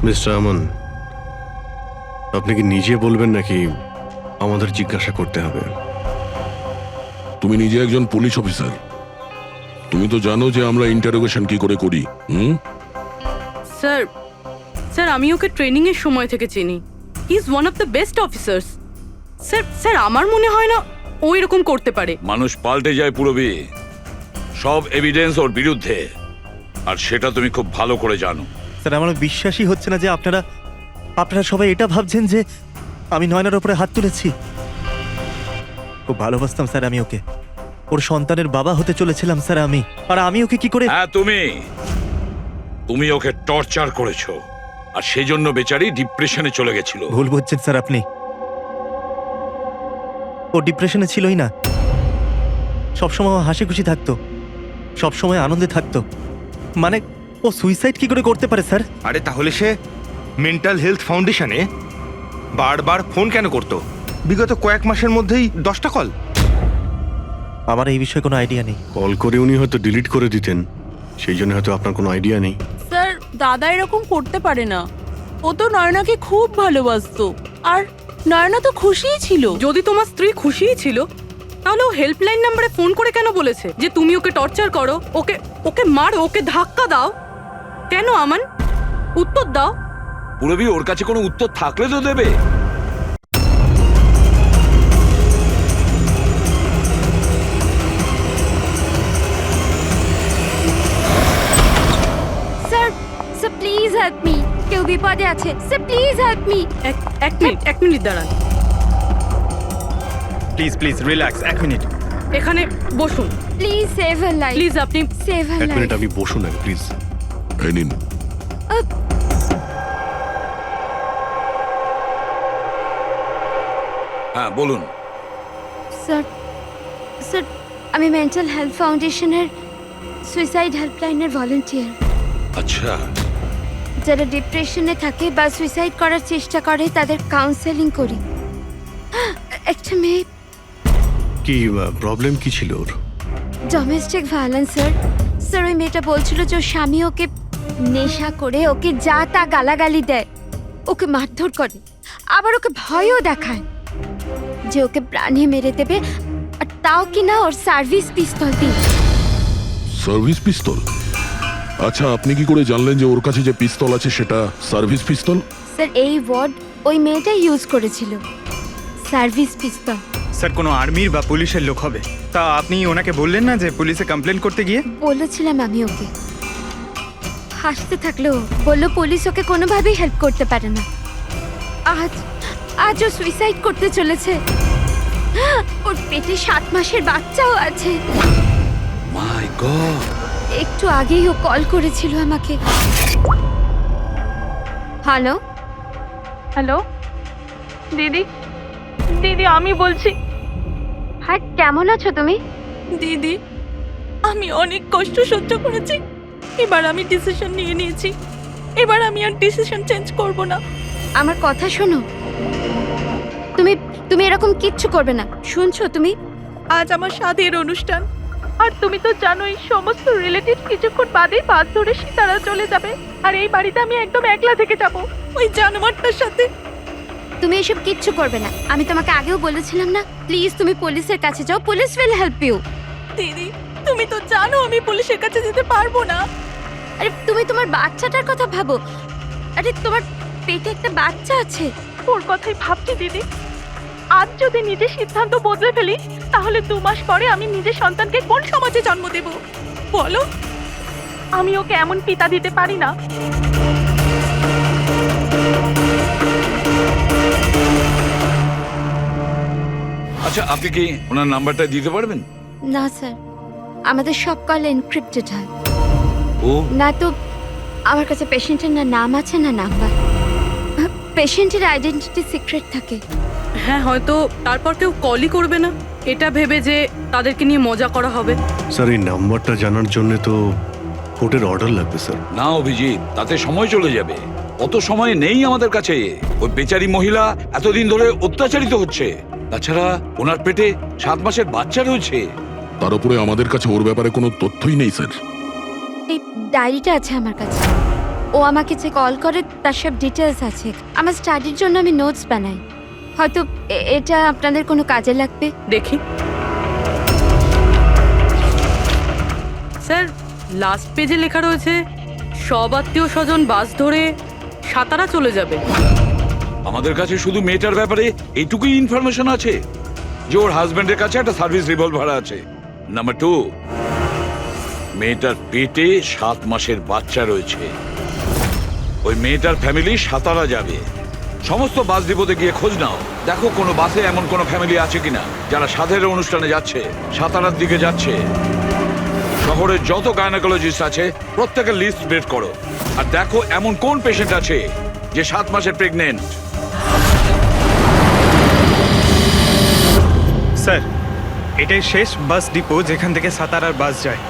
Mister আমান, আপনি কি নিজে বলবেন নাকি আমাদের জিজ্ঞাসা করতে হবে? তুমি নিজে একজন পুলিশ অফিসার, তুমি তো জানো যে আমরা ইন্টারোগেশন কি করে করি। স্যার স্যার আমি ওকে ট্রেনিং এর সময় থেকে চিনি। He is one of the best officers. Sir sir আমার মনে হয় না ও এরকম করতে পারে। মানুষ পাল্টে যায় পুরবি, সব এভিডেন্স ওর বিরুদ্ধে, আর সেটা তুমি খুব ভালো করে জানো। স্যার আমার বিশ্বাসই হচ্ছে না যে আপনারা সবাই এটা ভাবছেন যে আমি নয়নার উপরে হাত তুলেছি। খুব ভালোবাসতাম স্যার আমি ওকে, ওর সন্তানের বাবা হতে চলেছিলাম স্যার আমি। আর আমি ওকে কি করে? হ্যাঁ, তুমি ওকে টর্চার করেছো, আর সেই জন্য বেচারি ডিপ্রেশনে চলে গেছিল। ভুল বুঝছেন স্যার আপনি, ও ডিপ্রেশনে ছিলই না। সবসময় হাসি খুশি থাকতো, সবসময় আনন্দে থাকতো। মানে ও সুইসাইড কি করে করতে পারে স্যার? আরে তাহলে সে মেন্টাল হেলথ ফাউন্ডেশনে বারবার ফোন কেন করতো? বিগত কয়েক মাসের মধ্যেই 10টা কল। আমার এই বিষয়ে কোনো আইডিয়া নেই। কল করে উনি হয়তো ডিলিট করে দিতেন, সেই জন্য হয়তো আপনার কোনো আইডিয়া নেই। স্যার দাদা এরকম করতে পারে না। ও তো নয়নাকে খুব ভালোবাসতো, আর নয়না তো খুশিই ছিল। যদি তোমার স্ত্রী খুশিই ছিল, তাহলে ও হেল্পলাইন নাম্বারে ফোন করে কেন বলেছে যে তুমি ওকে টর্চার করো, ওকে ওকে মারো, ওকে ধাক্কা দাও? কেন আমান, উত্তর দাও। পুরবি ওর কাছে কোনো উত্তর থাকলে তো দেবে। Sir sir please help me, কেউ বিপদে আছে স্যার, প্লিজ হেল্প মি। এক মিনিট দাঁড়ান, প্লিজ প্লিজ রিল্যাক্স, এক মিনিট। এখানে বসুন please save her life, please. আপনি সেভ হার এক লাইফ। মিনিট আপনি বসুন প্লিজ। এই নিন। হ্যাঁ বলুন। স্যার স্যার আমি মেন্টাল হেলথ ফাউন্ডেশনের সুইসাইড হেল্পলাইনের ভলান্টিয়ার। আচ্ছা, যারা ডিপ্রেশনে থাকে বা সুইসাইড করার চেষ্টা করে তাদের কাউন্সেলিং করি। একটা মেয়ে, কি প্রবলেম কি ছিল ওর? Domestic violence sir. স্যার ওই মেয়েটা বলছিল যে ওর স্বামী ওকে নেশা করে ওকে যা তা গালাগালি দেয়, ওকে মারধর করে, আবার ওকে ভয়ও দেখায় যে ওকে প্রাণে মেরে দেবে, আর তাও কিনা ওর সার্ভিস পিস্তল দিয়ে। সার্ভিস পিস্তল? আচ্ছা, আপনি কি করে জানলেন যে ওর কাছে যে পিস্তল আছে সেটা সার্ভিস পিস্তল? স্যার এই ওয়ার্ড ওই মেয়েটাই ইউজ করেছিল, সার্ভিস পিস্তল। স্যার কোনো আর্মির বা পুলিশের লোক হবে। তা আপনি ওনাকে বললেন না যে পুলিশে কমপ্লেন করতে গিয়ে? বলেছিলাম আমি ওকে, হাসতে থাকলো, বললো পুলিশ ওকে কোনোভাবেই হেল্প করতে পারে না। আজ ও সুইসাইড করতে চলেছে। ওর পেটে 7 মাসের বাচ্চাও আছে। মাই গড। একটু আগেই ও কল করেছিল আমাকে। হ্যালো হ্যালো দিদি, দিদি আমি বলছি। হ্যাঁ কেমন আছো তুমি? দিদি আমি অনেক কষ্ট সহ্য করেছি, এবার আমি ডিসিশন নিয়ে নিয়েছি। এবার আমি আর ডিসিশন চেঞ্জ করব না। আমার কথা শোনো, তুমি এরকম কিচ্ছু করবে না, শুনছো তুমি? আজ আমার স্বাদের অনুষ্ঠান, আর তুমি তো জানোই সমস্ত রিলেটিভ কিছুক্ষণ বাদেই বাস ধরে সীতারা চলে যাবে, আর এই বাড়িতে আমি একদম একলা থেকে যাব ওই জানোয়ারটার সাথে। তুমি এসব কিচ্ছু করবে না, আমি তোমাকে আগেও বলেছিলাম না? প্লিজ তুমি পুলিশের কাছে যাও, পুলিশ উইল হেল্প ইউ। দিদি তুমি তো জানো আমি পুলিশের কাছে যেতে পারবো না। আরে তুমি তোমার বাচ্চাটার কথা ভাবো। আরে তোমার পেটে একটা বাচ্চা আছে। ওর কথাই ভাবছি দিদি। আজ যদি নিজের সিদ্ধান্ত বদলে ফেলি, তাহলে 2 মাস পরে আমি নিজের সন্তানকে কোন সমাজে জন্ম দেব বলো? আমি ওকে এমন পিতা দিতে পারি না। আচ্ছা, আপনি কি ওনার নাম্বারটা দিতে পারবেন? না স্যার, আমাদের সব কল এনক্রিপ্টেড হয়। ও না তো আমার কাছে পেশেন্টের না নাম আছে না নাম্বার। পেশেন্টের আইডেন্টিটি সিক্রেট থাকে। হ্যাঁ, হয়তো তারপর কেউ কলই করবে না, এটা ভেবে যে তাদেরকে নিয়ে মজা করা হবে। স্যার এই নাম্বারটা জানার জন্য তো কোর্টের অর্ডার লাগবে স্যার। না অভিজিৎ, তাতে সময় চলে যাবে। অত সময় নেই আমাদের কাছে। ওই বেচারি মহিলা এতদিন ধরে অত্যাচারিত হচ্ছে, তাছাড়া ওনার পেটে 7 মাসের বাচ্চা রয়েছে। তার উপরে আমাদের কাছে ওর ব্যাপারে কোনো তথ্যই নেই স্যার। এই ডায়েরিটা আছে আমার কাছে। ও আমাকে যে কল করে তার সব ডিটেলস আছে। আমার স্টাডির জন্য আমি নোটস বানাই, হয়তো এটা আপনাদের কোনো কাজে লাগবে। দেখি স্যার, লাস্ট পেজে লেখা রয়েছে সব আত্মীয় স্বজন বাস ধরে সাতারা চলে যাবে। আমাদের কাছে শুধু মেয়েটার ব্যাপারে এইটুকুই ইনফরমেশন আছে যে ওর হাজবেন্ডের কাছে একটা সার্ভিস রিভলভার আছে। নাম্বার 2, মেয়েটার পেটে 7 মাসের বাচ্চা রয়েছে। ওই মেয়েটার ফ্যামিলি সাতারা যাবে। সমস্ত বাস ডিপোতে গিয়ে খোঁজ নাও, দেখো কোনো বাসে এমন কোনো ফ্যামিলি আছে কিনা যারা সাধের অনুষ্ঠানে যাচ্ছে, সাতারার দিকে যাচ্ছে। শহরের যত গাইনোকোলজিস্ট আছে প্রত্যেকের লিস্ট বের করো, আর দেখো এমন কোন পেশেন্ট আছে যে 7 মাসের প্রেগনেন্ট। স্যার, এটাই শেষ বাস ডিপো যেখান থেকে সাতারার বাস যায়।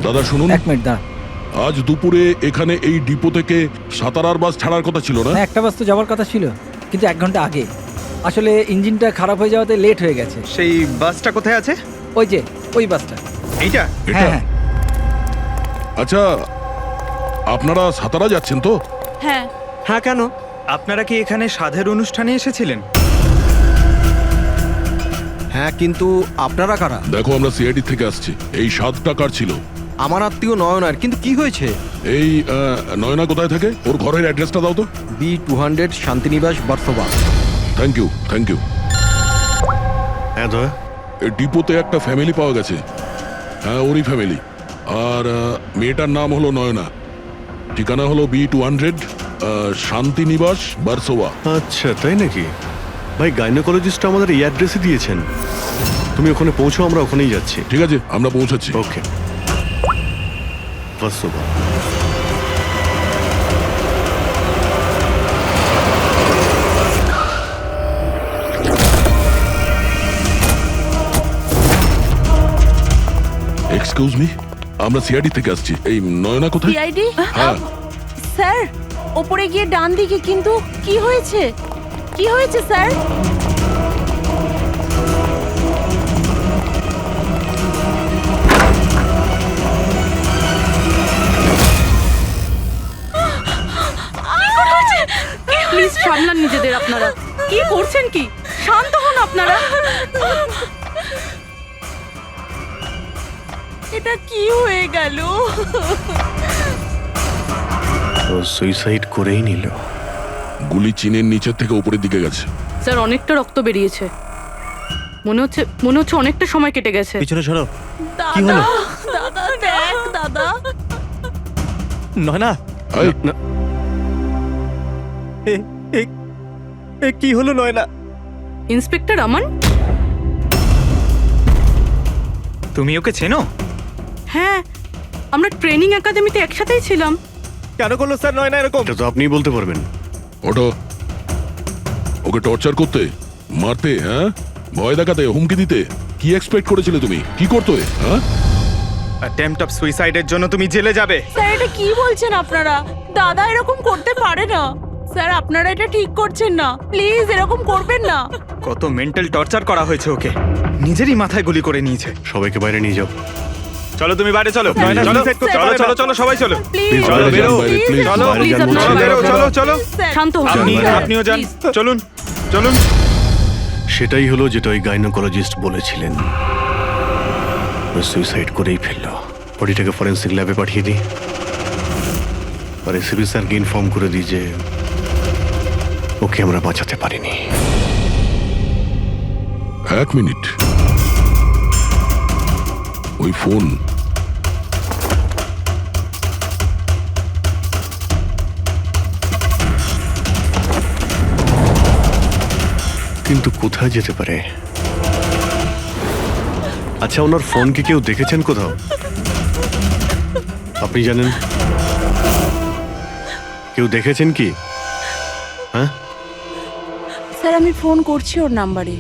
দাদা শুনুন, 1 মিনিট দাঁড়া। আজ দুপুরে এখানে এই ডিপো থেকে সাতারার বাস ছাড়ার কথা ছিল না? না, একটা বাস তো যাওয়ার কথা ছিল, কিন্তু 1 ঘন্টা আগে। আসলে ইঞ্জিনটা খারাপ হয়ে যাওয়াতে লেট হয়ে গেছে। সেই বাসটা কোথায় আছে? ওই যে ওই বাসটা। এইটা? এটা? হ্যাঁ হ্যাঁ। আচ্ছা, আপনারা সাতারা যাচ্ছেন তো? হ্যাঁ। হ্যাঁ, কেন? আপনারা কি এখানে সাধের অনুষ্ঠানে এসেছিলেন? হ্যাঁ, কিন্তু আপনারা কারা? দেখো, আমরা সিআইডি থেকে আসছি। এই 7 টাকার ছিল। আমার আত্মীয় নয়নার, কিন্তু কি হয়েছে? এই নয়না কোথায় থাকে? ওর ঘরের অ্যাড্রেসটা দাও তো। B200 Shantinivas Versova. Thank you, thank you. হ্যাঁ দয়া, এই ডিপোতে একটা ফ্যামিলি পাওয়া গেছে। হ্যাঁ, ওরই ফ্যামিলি। আর মেয়েটার নাম হলো নয়না। ঠিকানা হলো B200 শান্তিনিবাস বার্সোবা। আচ্ছা তাই নাকি? ভাই, গাইনোকোলজিস্ট আমাদের এই অ্যাড্রেসে দিয়েছেন। তুমি ওখানে পৌঁছো, আমরা ওখানেই যাচ্ছি। ঠিক আছে, আমরা পৌঁছাচ্ছি। ওকে, বাসোবা। এক্সকিউজ মি, আমরা সিআইডি থেকে আসছি। এই নয়না কোথায়? সিআইডি? হ্যাঁ। স্যার, ওপরে গিয়ে ডান দিকে। কিন্তু কি হয়েছে? কি হয়েছে স্যার? প্লিজ সামলান নিজেদের আপনারা। কি করছেন কি? শান্ত হন আপনারা। এটা কি হয়ে গেল? ও সুইসাইড করেই নিল। গুলি চিনের নিচের থেকে উপরের দিকে গেছে। স্যার, অনেকটা রক্ত বেরিয়েছে। মনে হচ্ছে অনেকটা সময় কেটে গেছে। পিছনে সরো। কি দাদা, হলো? দাদা দেখ দাদা। নয়না, এই, না, কি হলো নয়না? ইন্সপেক্টর আমান? তুমি ওকে চেনো? হ্যাঁ, আমরা ট্রেনিং একাডেমিতে একসাথেই ছিলাম। কেন করলো স্যার নয়না এরকম? এটা তো আপনিই বলতে পারবেন। ওটো। ওকে টর্চার করতে, মারতে, হ্যাঁ, ভয় দেখাতে, হুমকি দিতে কি এক্সপেক্ট করেছিলে তুমি? কি করতে? হ্যাঁ, অ্যাটেম্পট অফ সুইসাইডের জন্য তুমি জেলে যাবে। স্যার, এটা কি বলছেন আপনারা? দাদা এরকম করতে পারে না। স্যার, আপনারা এটা ঠিক করছেন না। প্লিজ এরকম করবেন না। কত মেন্টাল টর্চার করা হয়েছে ওকে। নিজেরই মাথায় গুলি করে নিয়েছে। সবাইকে বাইরে নিয়ে যাও। চলো তুমি বাইরে চলো। নয়না, চলো suicide করতে চলো পারে না। চলো চলো সবাই চলো। প্লিজ Please, চলো বাইরে বেরো। যান, বাইরে, please, চলো বাইরে যান, please, বলছি। আপনারা বেরো, চলো চলো। শান্ত হন। আপনিও যান। Please। চলুন চলুন। সেটাই হলো যেটা ওই গাইনোকোলজিস্ট বলেছিলেন। সুইসাইড করেই ফেললো। বডিটাকে ফরেন্সিক ল্যাবে পাঠিয়ে দিই, আর এসিপি স্যারকে ইনফর্ম করে দিই যে ওকে আমরা বাঁচাতে পারিনি। 1 মিনিট। ওই ফোন। কিন্তু কোথায় যেতে পারে? আচ্ছা, ওনার ফোন কি কেউ দেখেছেন কোথাও? আপনি জানেন? কেউ দেখেছেন কি? হ্যাঁ, স্যার, আমি ফোন করছি ওর নাম্বারে।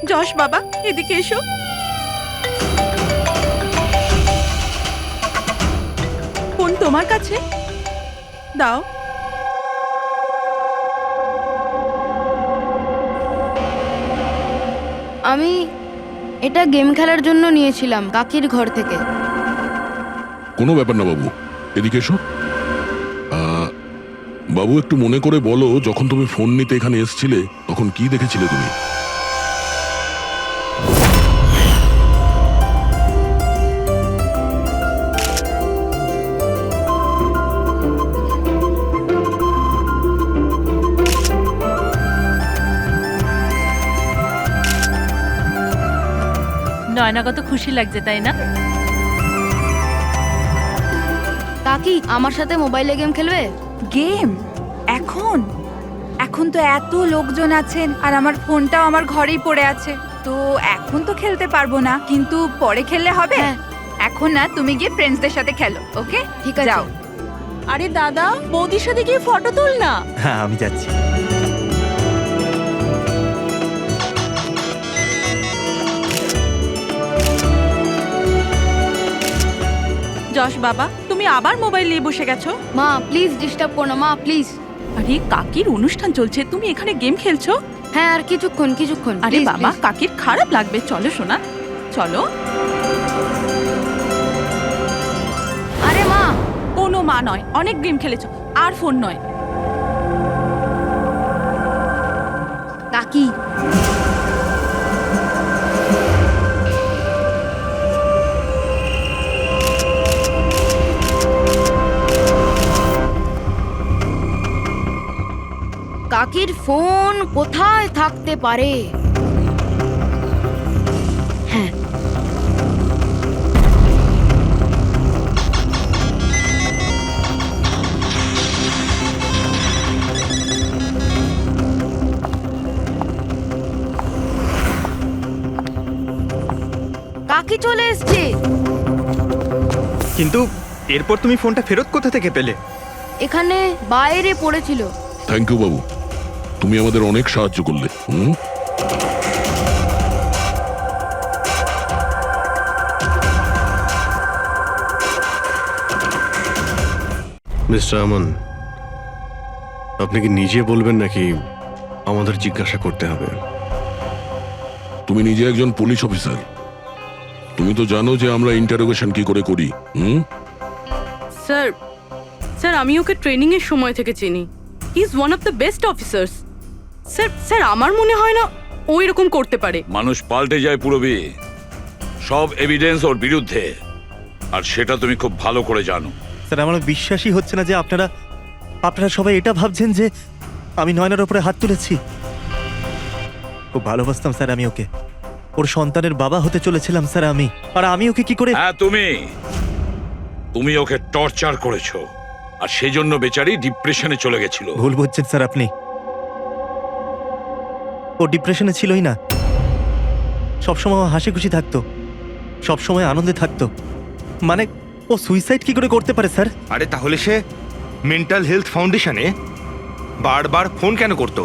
যশ বাবা, এদিকে এসো। তোমার কাছে দাও। আমি এটা গেম খেলার জন্য নিয়েছিলাম কাকির ঘর থেকে। কোনো ব্যাপার না বাবু, এদিকে এসো। বাবু একটু মনে করে বলো, যখন তুমি ফোন নিতে এখানে এসেছিলে তখন কি দেখেছিলে তুমি? নয়না কত খুশি লাগছে তাই না? কাকি আমার সাথে মোবাইলে গেম খেলবে? গেম এখন এখন তো এত লোকজন আছেন আর আমার ফোনটাও আমার ঘরেই পড়ে আছে, তো এখন তো খেলতে পারবো না, কিন্তু পরে খেললে হবে। হ্যাঁ। এখন না, তুমি গিয়ে ফ্রেন্ডসদের সাথে খেলো, ওকে? ঠিক আছে। যাও। আরে দাদা, বৌদির সাথে গিয়ে ফটো তুল না। হ্যাঁ আমি যাচ্ছি। যশ বাবা, তুমি আবার মোবাইল নিয়ে বসে গেছো? মা প্লিজ ডিস্টার্ব করো না মা, প্লিজ। আরে কাকির অনুষ্ঠান চলছে, তুমি এখানে গেম খেলছো? হ্যাঁ আর কিছুক্ষণ। আরে Please, বাবা, please। কাকির খারাপ লাগবে, চলো সোনা, চলো। আরে মা। কোনো মা নয়, অনেক গেম খেলেছো, আর ফোন নয়। কাকি কাকির ফোন কোথায় থাকতে পারে? হ্যাঁ, কাকি চলে এসছে। কিন্তু এরপর তুমি ফোনটা ফেরত কোথা থেকে পেলে? এখানে বাইরে পড়েছিল। থ্যাংক ইউ বাবু, তুমি আমাদের অনেক সাহায্য করলে। মিস্টার আমান, আপনি কি নিজে বলবেন নাকি আমাদের জিজ্ঞাসা করতে হবে? তুমি নিজে একজন পুলিশ অফিসার, তুমি তো জানো যে আমরা ইন্টারোগেশন কি করে করি। স্যার স্যার আমি ওকে ট্রেনিং এর সময় থেকে চিনি। He is one of the best officers. Sir আমার মনে হয় না ও এরকম করতে পারে। মানুষ পাল্টে যায় পুরবী, সব এভিডেন্স ওর বিরুদ্ধে, আর সেটা তুমি খুব ভালো করে জানো। স্যার আমার বিশ্বাসই হচ্ছে না যে আপনারা সবাই এটা ভাবছেন যে আমি নয়নার উপরে হাত তুলেছি। খুব ভালোবাসতাম স্যার আমি ওকে, ওর সন্তানের বাবা হতে চলেছিলাম স্যার আমি। আর আমি ওকে কি করে? হ্যাঁ, তুমি ওকে টর্চার করেছো, আর সেই জন্য বেচারি ডিপ্রেশনে চলে গেছিল। ভুল বুঝছেন স্যার আপনি, ও ডিপ্রেশনে ছিলই না। সবসময় ও হাসি খুশি থাকতো, সবসময় আনন্দে থাকতো। মানে ও সুইসাইড কি করে করতে পারে স্যার? আরে তাহলে সে মেন্টাল হেলথ ফাউন্ডেশনে বারবার ফোন কেন করতো?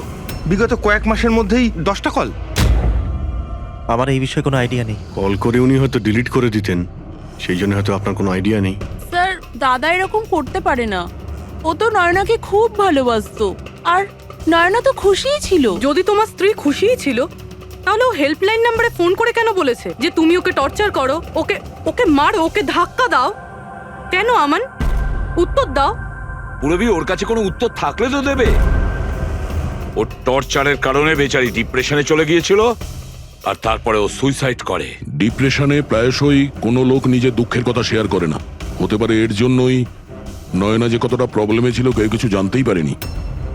বিগত কয়েক মাসের মধ্যেই 10টা কল। আমার এই বিষয়ে কোনো আইডিয়া নেই। কল করে উনি হয়তো ডিলিট করে দিতেন, সেই জন্য হয়তো আপনার কোনো আইডিয়া নেই। স্যার, দাদা এরকম করতে পারে না, ও তো নয়নাকে খুব ভালোবাসতো, আর নয়না তো খুশিই ছিল। যদি তোমার স্ত্রী খুশিই ছিল, তাহলে ও হেল্পলাইন নাম্বারে ফোন করে কেন বলেছে যে তুমি ওকে টর্চার করো, ওকে মারো, ওকে ধাক্কা দাও? কেন আমান? উত্তর দাও। পুরবী, ওর কাছে কোনো উত্তর থাকলে তো দেবে। ওর টর্চারের কারণে বেচারি ডিপ্রেশনে চলে গিয়েছিল, আর তারপরে ও সুইসাইড করে। ডিপ্রেশনে প্রায়শই কোনো লোক নিজের দুঃখের কথা শেয়ার করে না। হতে পারে এর জন্যই নয়না যে কতটা প্রবলেমে ছিল কেউ কিছু জানতেই পারেনি।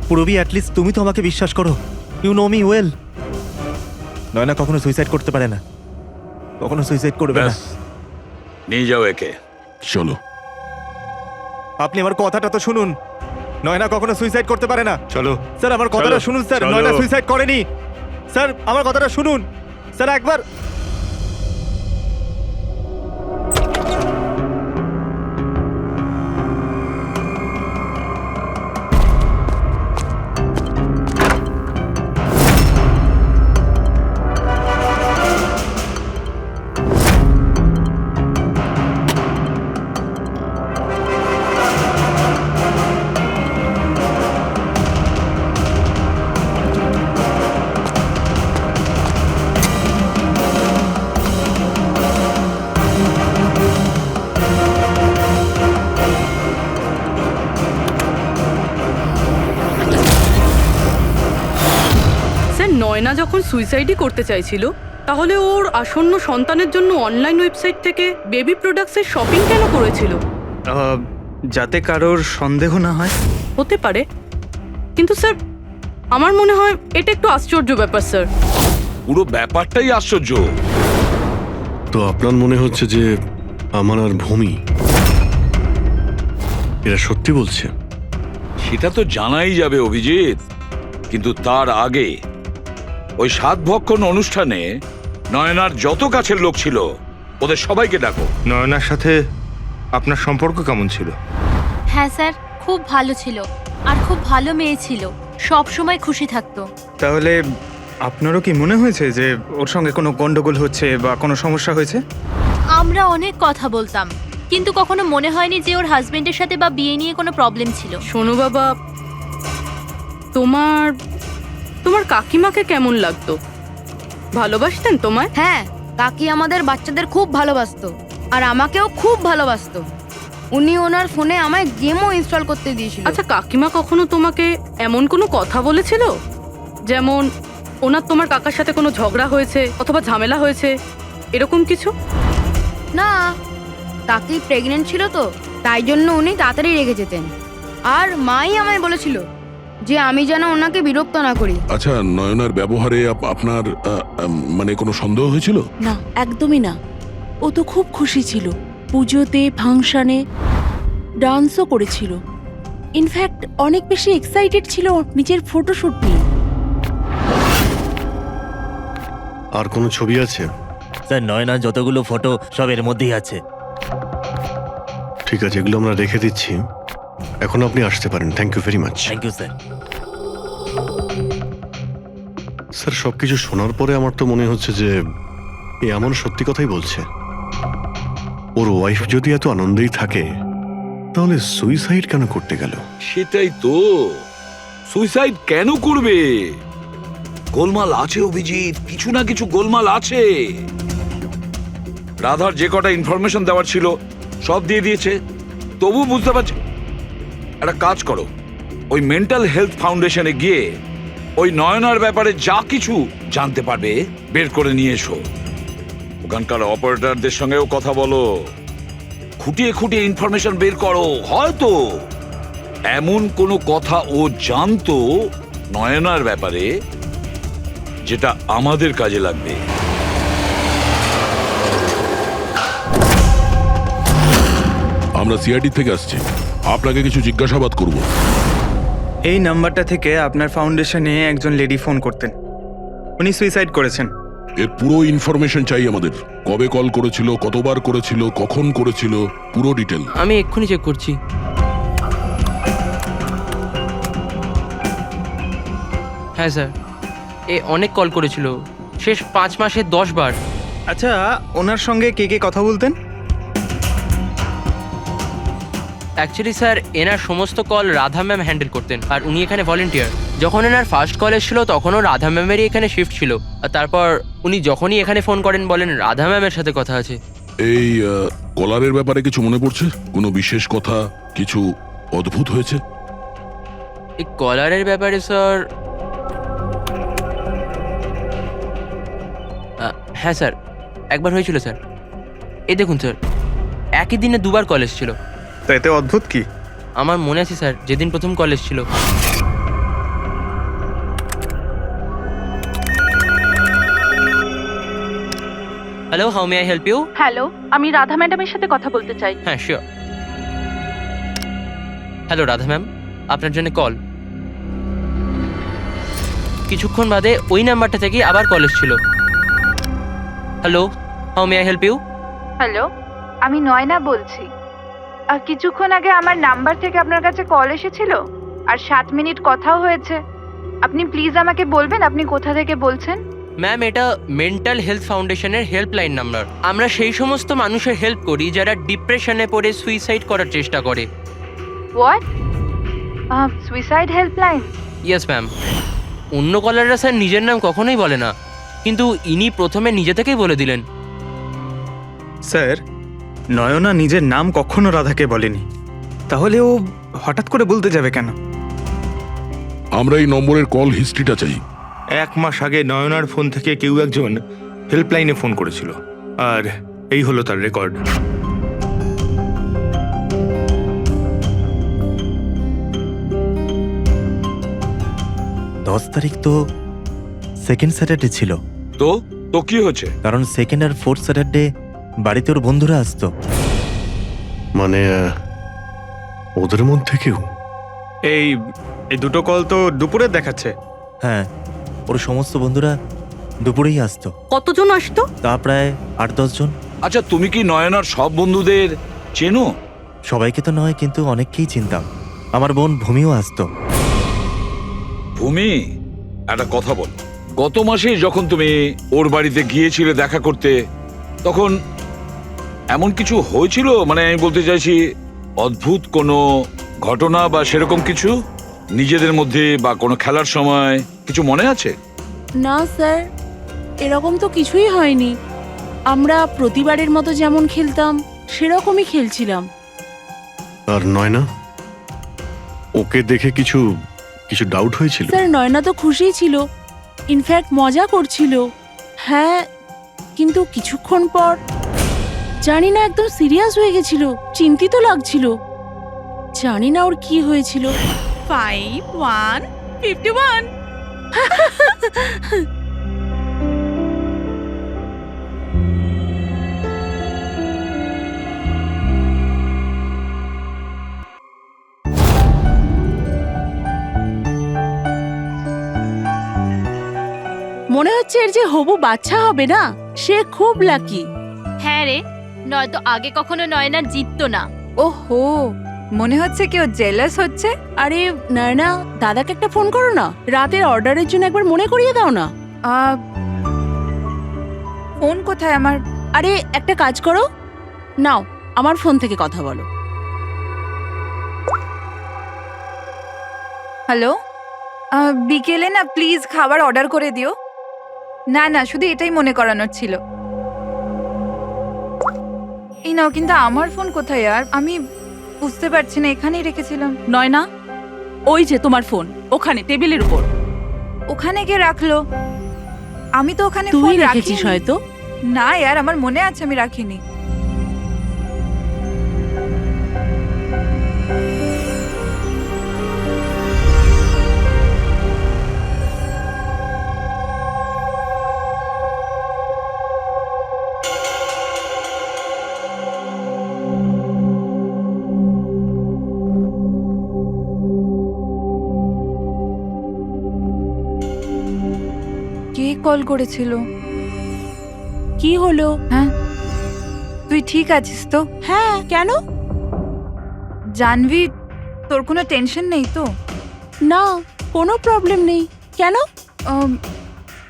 পুরবি, অ্যাটলিস্ট তুমি তো আমাকে বিশ্বাস করো। You know me well. Naina কখনো সুইসাইড করতে পারে না, কখনো সুইসাইড করবে না। ব্যাস, নিয়ে যাও একে। চলো। আপনি আমার কথাটা তো শুনুন, নয়না কখনো সুইসাইড করতে পারে না। চলো স্যার আমার কথাটা চলো, শুনুন স্যার, চলো। নয়না সুইসাইড করেনি। স্যার আমার কথাটা শুনুন স্যার একবার। যখন সুইসাইডই করতে চাইছিল, তাহলে ওর আসন্ন সন্তানের জন্য অনলাইন ওয়েবসাইট থেকে বেবি প্রোডাক্টসের শপিং কেন করেছিল? যাতে কারোর সন্দেহ না হয়। হতে পারে, কিন্তু স্যার আমার মনে হয় এটা একটু আশ্চর্য ব্যাপার স্যার। পুরো ব্যাপারটাই আশ্চর্য। তো আপনার মনে হচ্ছে যে আমার আর ভূমি এরা সত্যি বলছে? সেটা তো জানাই যাবে অভিজিৎ, কিন্তু তার আগে ওই সাতভক্ষণ অনুষ্ঠানে নয়নার যত কাছের লোক ছিল ওদের সবাইকে ডাকো। নয়নার সাথে আপনার সম্পর্ক কেমন ছিল? হ্যাঁ স্যার, খুব ভালো ছিল আর খুব ভালো মেয়ে ছিল, সব সময় খুশি থাকতো। তাহলে আপনারও কি মনে হয়েছে যে ওর সঙ্গে কোনো গন্ডগোল হচ্ছে বা কোনো সমস্যা হয়েছে? আমরা অনেক কথা বলতাম, কিন্তু কখনো মনে হয়নি যে ওর হাজবেন্ডের সাথে বা বিয়ে নিয়ে কোনো প্রবলেম ছিল। শোনো বাবা, তোমার তোমার কাকিমাকে কেমন লাগতো? ভালোবাসতেন তোমায়? হ্যাঁ, কাকি আমাদের বাচ্চাদের খুব ভালোবাসতো আর আমাকেও খুব ভালোবাসতো। উনি ওনার ফোনে আমায় গেমও ইনস্টল করতে দিয়েছিল। আচ্ছা, কাকিমা কখনো তোমাকে এমন কোনো কথা বলেছিল, যেমন ওনার তোমার কাকার সাথে কোনো ঝগড়া হয়েছে অথবা ঝামেলা হয়েছে, এরকম কিছু? না, কাকি প্রেগনেন্ট ছিল তো, তাই জন্য উনি তাড়াতাড়ি রেগে যেতেন। আর মাই আমায় বলেছিল যে আমি যেন ওনাকে বিরক্ত না করি। আচ্ছা, নয়নার ব্যবহারে আপনার মানে কোনো সন্দেহ হয়েছিল? না, একদমই না। ও তো খুব খুশি ছিল, পুজোতে ফাংশনে ডান্সও করেছিল। ইনফ্যাক্ট অনেক বেশি এক্সাইটেড ছিল নিজের ফটোশুট নিয়ে। আর কোনো ছবি আছে? স্যার, নয়না যতগুলো ফটো সব এর মধ্যেই আছে। ঠিক আছে, এগুলো আমরা রেখে দিচ্ছি। এখন আপনি আসতে পারেন। Thank you very much. Thank you sir. Sir, সবকিছু শোনার পরে আমার তো মনে হচ্ছে যে এ এমন সত্যি কথাই বলছে। ওর ওয়াইফ যদি এত আনন্দেই থাকে, তাহলে সুইসাইড কেন করতে গেল? সেটাই তো, সুইসাইড কেন করবে? গোলমাল আছে অভিজিৎ, কিছু না কিছু গোলমাল আছে। রাধার যে কটা ইনফরমেশন দেওয়ার ছিল সব দিয়ে দিয়েছে, তবু বুঝতে পারছি। একটা কাজ করো, ওই মেন্টাল হেলথ ফাউন্ডেশনে গিয়ে ওই নয়নার ব্যাপারে যা কিছু জানতে পারবে বের করে নিয়ে এসো। ওখানকার অপারেটরদের সঙ্গেও কথা বলো, খুঁটিয়ে খুঁটিয়ে ইনফরমেশন বের করো। হয়তো এমন কোনো কথা ও জানতো নয়নার ব্যাপারে যেটা আমাদের কাজে লাগবে। আমরা সিআইডি থেকে আসছি, আপনাকে কিছু জিজ্ঞাসাবাদ করব। এই নাম্বারটা থেকে আপনার ফাউন্ডেশনে একজন লেডি ফোন করতেন, উনি সুইসাইড করেছেন। এর পুরো ইনফরমেশন চাই আমাদের। কবে কল করেছিল, কতবার করেছিল, কখন করেছিল, পুরো ডিটেল। আমি এক্ষুনি চেক করছি। হ্যাঁ স্যার, এ অনেক কল করেছিল, শেষ 5 মাসে 10 বার। আচ্ছা, ওনার সঙ্গে কে কে কথা বলতেন? অ্যাকচুয়ালি স্যার, এনার সমস্ত কল রাধা ম্যাম হ্যান্ডেল করতেন, আর উনি এখানে ভলেন্টিয়ার। যখন এনার ফার্স্ট কল এসেছিল তখনও রাধা ম্যামেরই এখানে শিফট ছিল, আর তারপর উনি যখনই এখানে ফোন করেন বলেন রাধা ম্যামের সাথে কথা আছে। এই কলারের ব্যাপারে কিছু মনে পড়ছে? কোনো বিশেষ কথা, কিছু অদ্ভুত হয়েছে? এই কলারের ব্যাপারে স্যার, হ্যাঁ স্যার, একবার হয়েছিল স্যার। এই দেখুন স্যার, একই দিনে 2 বার কল এসেছিল। তো এতে অদ্ভুত কি? আমার মনে আছে স্যার, যেদিন প্রথম কল এসেছিল। Hello, how may I help you? Hello, আমি রাধা ম্যাডামের সাথে কথা বলতে চাই। হ্যাঁ, শিওর। হ্যালো রাধা ম্যাম, আপনার জন্য কল। কিছুক্ষণ বাদে ওই নাম্বারটা থেকে আবার কল এসেছিল। Hello, how may I help you? Hello, আমি নয়না বলছি। আর কিছুক্ষণ আগে আমার নাম্বার থেকে আপনার কাছে কল এসেছিল আর 7 মিনিট কথাও হয়েছে। আপনি প্লিজ আমাকে বলবেন আপনি কোথা থেকে বলছেন? ম্যাম, এটা মেন্টাল হেলথ ফাউন্ডেশনের হেল্পলাইন নাম্বার। আমরা সেই সমস্ত মানুষের হেল্প করি যারা ডিপ্রেশনে পড়ে সুইসাইড করার চেষ্টা করে। What? Suicide helpline? Yes ma'am. অন্য কলাররা স্যার নিজের নাম কখনোই বলে না, কিন্তু ইনি প্রথমে নিজে থেকেই বলে দিলেন। স্যার, নয়না নিজের নাম কখনো রাধাকে বলেনি, তাহলে ও হঠাৎ করে বলতে যাবে কেন? আমরা এই নম্বরের কল হিস্ট্রিটা চাই। 1 মাস আগে নয়নার ফোন থেকে কেউ একজন হেল্পলাইনে ফোন করেছিল, আর এই হলো তার রেকর্ড। দশ তারিখ তো সেকেন্ড স্যাটারডে ছিল, তো তো কি হচ্ছে? কারণ সেকেন্ড আর ফোর্থ স্যাটারডে বাড়িতে ওর বন্ধুরা আসতো। মানে ওদের মধ্যে কেউ? এই এই দুটো কল তো দুপুরে দেখাচ্ছে। হ্যাঁ, ওর সমস্ত বন্ধুরা দুপুরেই আসতো। কতজন আসতো? তা প্রায় 8-10 জন। আচ্ছা, তুমি কি নয়নার সব বন্ধুদের চেনো? সবাইকে তো নয়, কিন্তু অনেককেই চিনতাম। আমার বোন ভূমিও আসতো। ভূমি, একটা কথা বল। গত মাসে যখন তুমি ওর বাড়িতে গিয়েছিলে দেখা করতে, তখন এমন কিছু হয়েছিল? মানে আমি বলতে চাইছি, অদ্ভুত কোনো ঘটনা বা সেরকম কিছু নিজেদের মধ্যে, বা কোনো খেলার সময় কিছু মনে আছে? না স্যার, এরকম তো কিছুই হয়নি। আমরা প্রতিবারের মতো যেমন খেলতাম সেরকমই খেলছিলাম। আর নয়না, ওকে দেখে কিছু কিছু ডাউট হয়েছিল? স্যার, নয়না তো খুশিই ছিল, ইনফ্যাক্ট মজা করছিল। হ্যাঁ, কিন্তু কিছুক্ষণ পর জানি না একদম সিরিয়াস হয়ে গেছিল, চিন্তিত লাগছিল। জানি না ওর কি হয়েছিল। 5151 মনে হচ্ছে এর যে হবু বাচ্চা হবে না, সে খুব লাকি। হ্যাঁ রে, নয়তো আগে কখনো নয়না জিততো না। ওহো, মনে হচ্ছে কেউ জেলাস হচ্ছে। আরে নয়না, দাদাকে একটা ফোন করো না, রাতের অর্ডারের জন্য একবার মনে করিয়ে দাও না। ফোন কোথায় আমার? আরে একটা কাজ করো, নাও আমার ফোন থেকে কথা বলো। হ্যালো, বিকেলে না প্লিজ খাবার অর্ডার করে দিও। না না, শুধু এটাই মনে করানোর ছিল। এই নাও, কিন্তু আমার ফোন কোথায়? আর আমি বুঝতে পারছি না, এখানেই রেখেছিলাম। নয়না, ওই যে তোমার ফোন ওখানে টেবিলের উপর। ওখানে কে রাখলো? আমি তো ওখানে তুই ফোন রেখেছিস রাখিনি। হয়তো। না यार, আমার মনে আছে আমি রাখিনি। কে কল করেছিল? কি হলো? হ্যাঁ, তুই ঠিক আছিস তো? হ্যাঁ, কেন? জানবি, তোর কোনো টেনশন নেই তো? না, কোনো প্রবলেম নেই। কেন?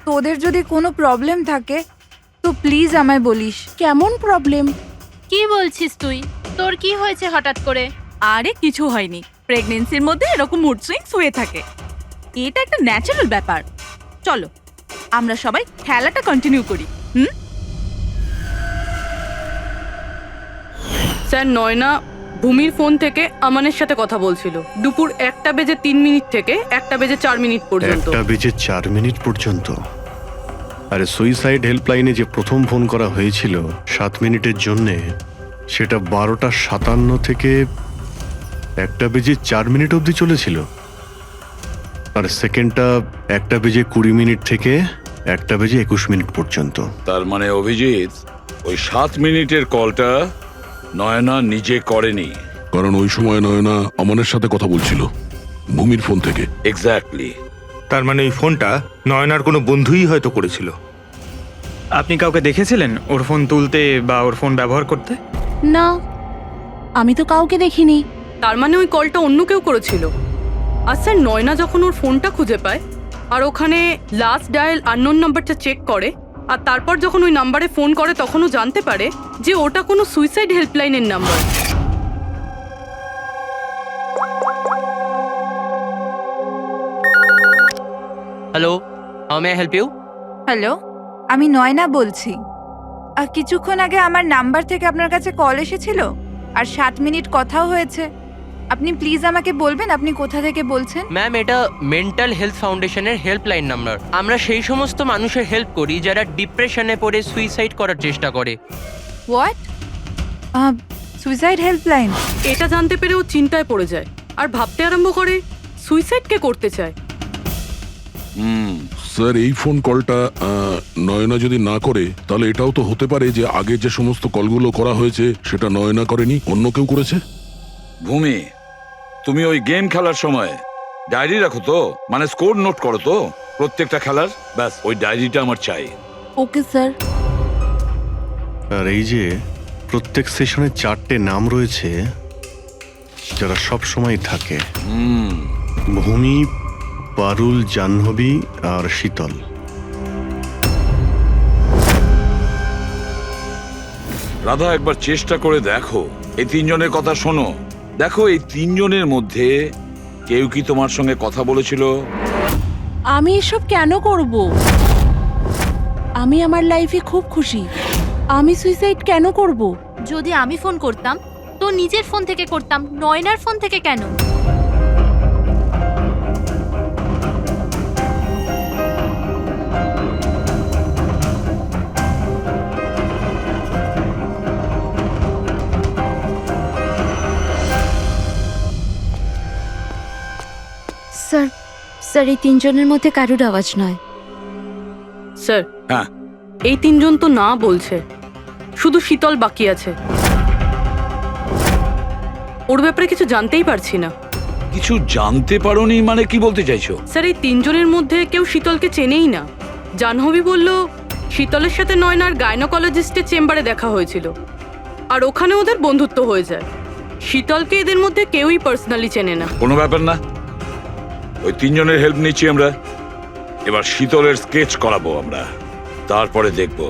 তোদের যদি কোনো প্রবলেম থাকে তো প্লিজ আমায় বলিস। কেমন প্রবলেম? কি বলছিস তুই? তোর কি হয়েছে হঠাৎ করে? আরে কিছু হয়নি, প্রেগন্যান্সির মধ্যে এরকম মুড সুইংস হয়ে থাকে, এটা একটা ন্যাচারাল ব্যাপার। চলো আমরা সবাই খেলাটা কন্টিনিউ করি। স্যার, নয়না ভূমির ফোন থেকে আমানের সাথে কথা বলছিল দুপুর 1:03 থেকে 1:04 পর্যন্ত। 1:04 পর্যন্ত? আরে সুইসাইড হেল্পলাইনে যে প্রথম ফোন করা হয়েছিল 7 মিনিটের জন্যে, সেটা 12:57 থেকে 1:04 অবধি চলেছিল। আর সেকেন্ডটা 1:20 থেকে 1:21 পর্যন্ত। তার মানে অভিজিৎ, ওই 7 মিনিটের কলটা নয়না নিজে করেনি। কারণ ওই সময় নয়না আমানের সাথে কথা বলছিল ভূমির ফোন থেকে। এক্স্যাক্টলি। তার মানে ওই ফোনটা নয়নার কোনো বন্ধুই হয়তো করেছিল। আপনি কাউকে দেখেছিলেন ওর ফোন তুলতে বা ওর ফোন ব্যবহার করতে? না, আমি তো কাউকে দেখিনি। তার মানে ওই কলটা অন্য কেউ করেছিল। আর স্যার, নয়না যখন ওর ফোনটা খুঁজে পায় আর ওখানে লাস্ট ডায়াল আননোন নাম্বারটা চেক করে, আর তারপর যখন ওই নাম্বারে ফোন করে, তখনও জানতে পারে যে ওটা কোনো সুইসাইড হেল্পলাইনের number. Hello, how may I help you? Hello, আমি নয়না বলছি। কিছুক্ষণ আগে আমার নাম্বার থেকে আপনার কাছে কল এসেছিল আর 7 মিনিট কথাও হয়েছে। আপনি প্লিজ আমাকে বলবেন আপনি কোথা থেকে বলছেন? ম্যাম, এটা মেন্টাল হেলথ ফাউন্ডেশনের হেল্পলাইন নাম্বার। আমরা সেই সমস্ত মানুষের হেল্প করি যারা ডিপ্রেশনে পড়ে সুইসাইড করার চেষ্টা করে। হোয়াট? Suicide helpline? এটা জানতে পেরে ও চিন্তায় পড়ে যায় আর ভাবতে আরম্ভ করে সুইসাইড কে করতে চায়। স্যার, এই ফোন কলটা নয়না যদি না করে তাহলে এটাও তো হতে পারে যে আগে যে সমস্ত কলগুলো করা হয়েছে সেটা নয়না করেনি, অন্য কেউ করেছে। ভূমি, তুমি ওই গেম খেলার সময় ডায়েরি রাখো তো, মানে স্কোর নোট করো তো প্রত্যেকটা খেলার? ব্যাস ওই ডায়েরিটা আমার চাই। Okay sir. আর এই যে প্রত্যেক সেশনে 4টে নাম রয়েছে যারা সব সময় থাকে, ভূমি, পারুল, জাহ্নবী আর শীতল। রাধা, একবার চেষ্টা করে দেখো, এই তিনজনের কথা শোনো। দেখো, এই তিনজনের মধ্যে কেউ কি তোমার সঙ্গে কথা বলেছিল? আমি এসব কেন করব? আমি আমার লাইফে খুব খুশি। আমি সুইসাইড কেন করব? যদি আমি ফোন করতাম তো নিজের ফোন থেকে করতাম, নয়নার ফোন থেকে কেন? স্যার, স্যার এই তিনজনের মধ্যে কারুর আওয়াজ নয়। স্যার, হ্যাঁ, এই তিনজন তো না বলছে, শুধু শীতল বাকি আছে। ওর ব্যাপারে কিছু জানতেই পারছি না। কিছু জানতে পারোনি মানে কি বলতে চাইছো? স্যার, এই তিনজনের মধ্যে কেউ শীতলকে চেনেই না। জাহ্নবী বলল শীতলের সাথে নয়নার গাইনোকোলজিস্টের চেম্বারে দেখা হয়েছিল আর ওখানে ওদের বন্ধুত্ব হয়ে যায়। শীতলকে এদের মধ্যে কেউই পার্সোনালি চেনে না। কোনো ব্যাপার না, ওই তিনজনের হেল্প নিচ্ছি আমরা। এবার শীতলের স্কেচ করাবো আমরা, তারপরে দেখবো।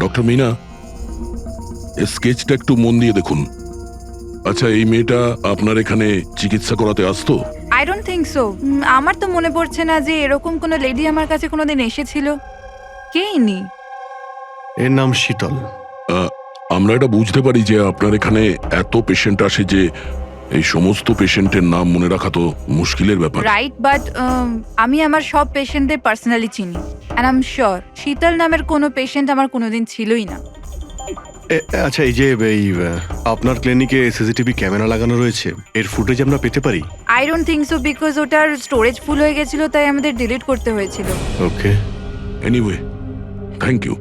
ডক্টর মিনা, এই স্কেচটা একটু মন দিয়ে দেখুন। আচ্ছা, এই মেয়েটা আপনার এখানে চিকিৎসা করাতে আসতো? I don't think so. আমার তো মনে পড়ছে না যে এরকম কোনো লেডি আমার কাছে কোনোদিন এসেছিল। কে ইনি? এর নাম শীতল। আমরা এটা বুঝতে পারি যে আপনার এখানে এত পেশেন্ট আসে যে এই সমস্ত পেশেন্টের নাম মনে রাখা তো মুশকিলের ব্যাপার। রাইট, বাট আমি আমার সব পেশেন্টদের পার্সোনালি চিনি অ্যান্ড আই এম শিওর শীতল নামের কোনো পেশেন্ট আমার কোনোদিন ছিলই না। আচ্ছা, এই যে আপনার ক্লিনিকে সিসিটিভি ক্যামেরা লাগানো রয়েছে, এর ফুটেজ আমরা পেতে পারি? I don't think so, because ওটার স্টোরেজ ফুল হয়ে গেছিল, তাই আমাদের ডিলিট করতে হয়েছিল। ওকে, এনিওয়ে, থ্যাংক ইউ।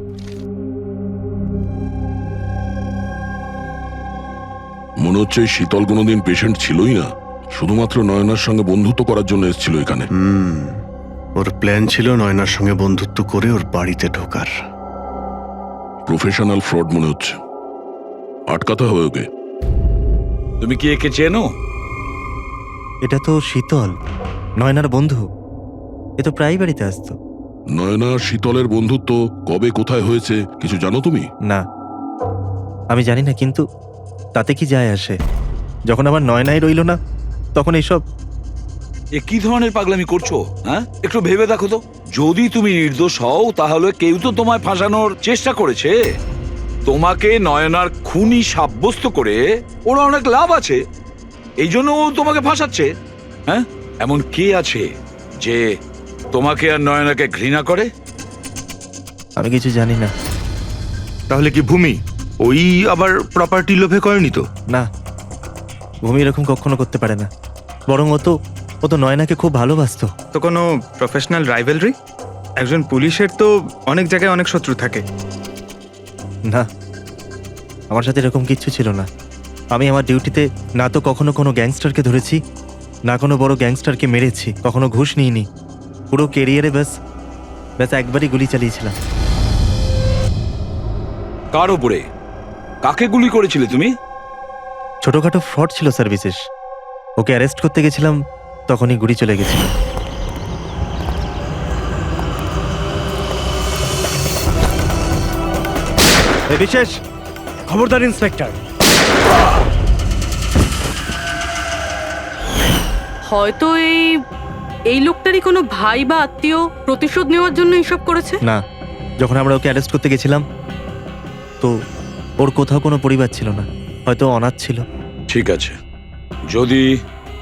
মনে হচ্ছে এই শীতল কোনোদিন পেশেন্ট ছিলই না, শুধুমাত্র নয়নার সঙ্গে বন্ধুত্ব করার জন্য এসেছিল এখানে। ওর প্ল্যান ছিল নয়নার সঙ্গে বন্ধুত্ব করে ওর বাড়িতে ঢোকার। প্রফেশনাল ফ্রড মনে হচ্ছে, আটকাতে হবে ওকে। তুমি কি একে চেনো? এটা তো শীতল, নয়নার বন্ধু। এ তো প্রায় বাড়িতে আসতো। নয়না শীতলের বন্ধুত্ব কবে কোথায় হয়েছে কিছু জানো তুমি? না, আমি জানি না, কিন্তু তাতে কি যায় আসে? যখন আমার নয়নাই রইল না তখন এইসব। এ কি ধরনের পাগলামি করছো? হ্যাঁ, একটু ভেবে দেখো তো। যদি তুমি নির্দোষ হও তাহলে কেউ তো তোমায় ফাঁসানোর চেষ্টা করেছে। তোমাকে নয়নার খুনি সাব্যস্ত করে ওরা অনেক লাভ আছে, এই জন্য ও তোমাকে ফাঁসাচ্ছে। হ্যাঁ, এমন কে আছে যে তোমাকে আর নয়নাকে ঘৃণা করে? আমি কিছু জানি না। তাহলে কি ভূমি ওই আবার প্রপার্টি লোভে করেনি তো? না, ভূমি এরকম কখনো করতে পারে না। বরং ও তো নয়নাকে খুব ভালোবাসতো। তো কোনো প্রফেশনাল রাইভেলরি? একজন পুলিশের তো অনেক জায়গায় অনেক শত্রু থাকে। না, আমার সাথে এরকম কিচ্ছু ছিল না। আমি আমার ডিউটিতে না তো কখনো কোনো গ্যাংস্টারকে ধরেছি, না কোনো বড় গ্যাংস্টারকে মেরেছি, কখনো ঘুষ নিইনি। পুরো কেরিয়ারে ব্যাস একবারই গুলি চালিয়েছিলাম। কার উপরে? কাকে গুলি করেছিলে তুমি? ছোটখাটো ফ্রড ছিল স্যার, বিশেষ। ওকে অ্যারেস্ট করতে গেছিলাম, তখনই গুলি চলে গেছিল। বিশেষ খবরদার ইন্সপেক্টর। হয়তো এই লোকটারই কোনো ভাই বা আত্মীয় প্রতিশোধ নেওয়ার জন্য এসব করেছে। না, যখন আমরা ওকে অ্যারেস্ট করতে গেছিলাম তো ওর কোথাও কোনো পরিবার ছিল না, হয়তো অনাথ ছিল। ঠিক আছে, যদি